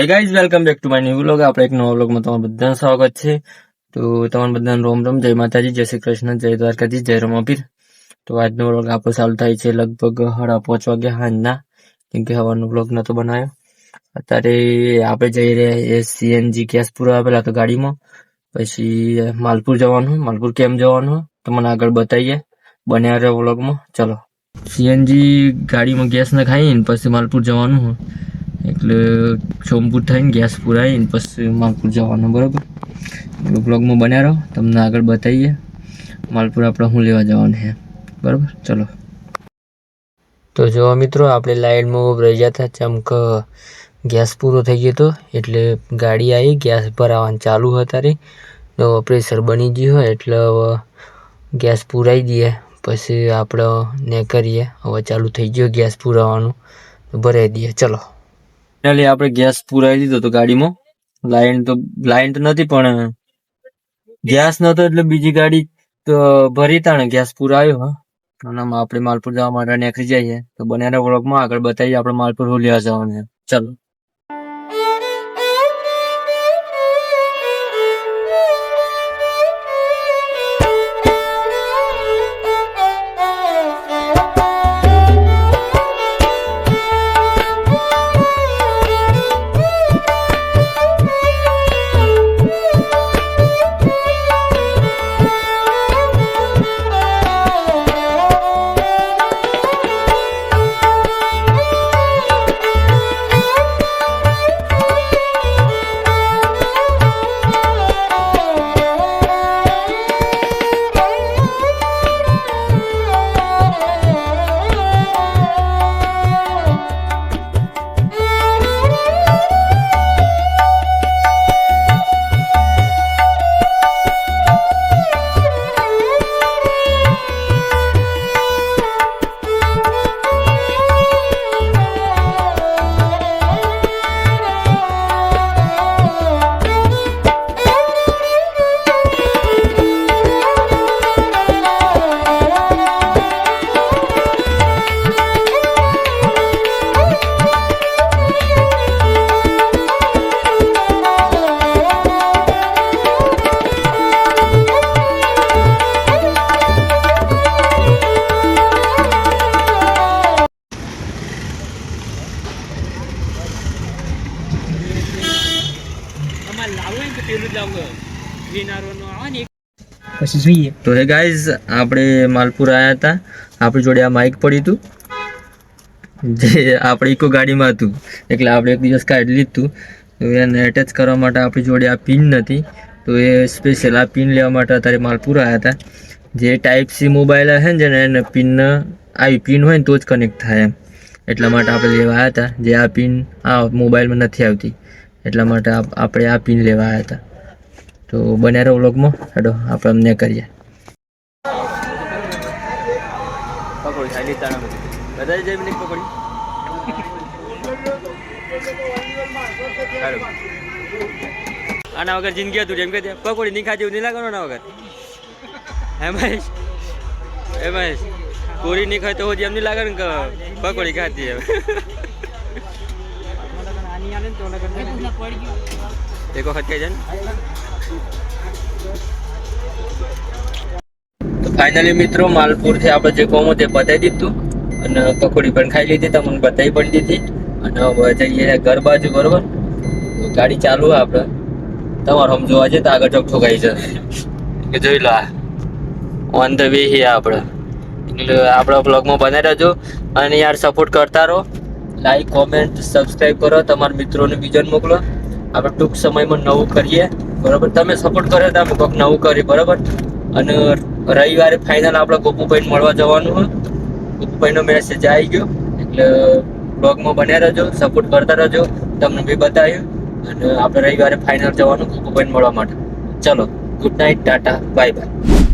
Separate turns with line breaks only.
Hey guys, welcome back to my new vlog. આપણે એક નવા વ્લોગમાં તમારું બધાનું સ્વાગત છે. તો તમારું બધાને રોમ રોમ, જય માતાજી, જય શ્રી કૃષ્ણ, જય દ્વારકાજી, જય રમાપીર. તો આજનો વ્લોગ આપણો ચાલુ થાય છે લગભગ 5:30 વાગે સાંજના, કેમ કે સવારનો વ્લોગ નતો બનાવ્યો. અત્યારે આપણે જઈ રહ્યા એ સીએનજી ગેસ પૂરા આપેલા તો ગાડીમાં, પછી માલપુર જવાનું. માલપુર કેમ જવાનું તમને આગળ બતાવીએ, બન્યા રહ્યો વ્લોગમાં. ચલો, સીએનજી ગાડીમાં ગેસ નખાઈને પછી માલપુર જવાનું, એટલે સોમપુર થઈને ગેસ પુરાઈને પછી માલપુર જવાનું. બરાબર, બ્લોગમાં બન્યા રહો, તમને આગળ બતાવીએ માલપુર આપણે શું લેવા જવાનું છે. બરાબર, ચલો. તો જો મિત્રો, આપણે લાઈનમાં રહી જતા ચમક ગેસ પૂરો થઈ ગયો હતો, એટલે ગાડી આવી ગેસ ભરાવાનું ચાલુ હતા રે. તો પ્રેશર બની ગયું હોય એટલે હવે ગેસ પુરાઈ દઈએ, પછી આપણે ને કરીએ. હવે ચાલુ થઈ ગયો ગેસ પુરાવાનું, ભરાઈ દઈએ. ચલો, ફાઇનલી આપણે ગેસ પુરાવી દીધો તો ગાડીમાં. લાઈન તો નથી, પણ ગેસ નતો એટલે બીજી ગાડી તો ભરી તાણે ગેસ પુરાવ્યો. હા, અને આપણે માલપુર જવા માટે નીકળી જઈએ. તો બન્યા વ્લોગમાં આગળ બતાવીએ આપણે માલપુર શું લેવા જવાનું છે. ચલો.
પછી જોઈએ.
તો હે ગાઈઝ, આપણે માલપુર આવ્યા હતા. આપણી જોડે આ માઇક પડ્યું હતું, જે આપણી ઇકો ગાડીમાં હતું, એટલે આપણે એક દિવસ કાઢી લીધું. તો એને એટેચ કરવા માટે આપણી જોડે આ પિન નથી, તો એ સ્પેશિયલ આ પિન લેવા માટે અત્યારે માલપુર આવ્યા હતા. જે ટાઈપ સી મોબાઈલ હશે ને, જેને એને પિન આવી પિન હોય ને તો જ કનેક્ટ થાય એમ, એટલા માટે આપણે લેવા આવ્યા હતા. જે આ પિન આ મોબાઈલમાં નથી આવતી, એટલા માટે આપણે આ પિન લેવા આવ્યા હતા. તો બન્યા રહો વ્લોગમાં. હેડો આપણે અમને કરીએ. પકોડી ખાઈ લીધા બધા જઈ મિનિટ પકોડી. આના વગર જિંદગી હતું, જેમ કે પકોડી નહીં ખાતી નહીં લાગવાનું આના વગર. હે મહેશ, એ મહેશ, પૂરી નહીં ખાય તો હજી એમ નહીં લાગે ને કે પકોડી ખાતી એમ. એક વખત કહી જાય ને. તો ફાઇનલી મિત્રો, માલપુરથી આપણે જે કોમો તે બતાવી દીધું, અને પકોડી પણ ખાઈ લીધી, તમને બતાવી પણ દીધી. અને હવે જઈએ ઘર બાજુ. બરોબર, ગાડી ચાલુ આપણે તમારે આમ જોવા જઈએ તો આગળ ચોક ઠોકાઈ છે કે જોઈ લો, ઓન ધ વે હી આપણે. એટલે આપણા બ્લોગમાં બને રહેજો, અને યાર સપોર્ટ કરતા રહો. લાઈક, કોમેન્ટ, સબસ્ક્રાઈબ કરો, તમારા મિત્રોને બીજાને મોકલો. આપણે ટૂંક સમયમાં નવું કરીએ. બરાબર, તમે સપોર્ટ કરે તો આપણે કોઈક નવું કરીએ. બરાબર, અને રવિવારે ફાઇનલ આપણે ગોપુભાઈને મળવા જવાનું હોય. ગોપુભાઈનો મેસેજ આવી ગયો, એટલે બ્લોગમાં બન્યા રહેજો, સપોર્ટ કરતા રહેજો. તમને બી બતાવ્યું, અને આપણે રવિવારે ફાઇનલ જવાનું ગોપુભાઈને મળવા માટે. ચલો, good night, Tata, bye bye.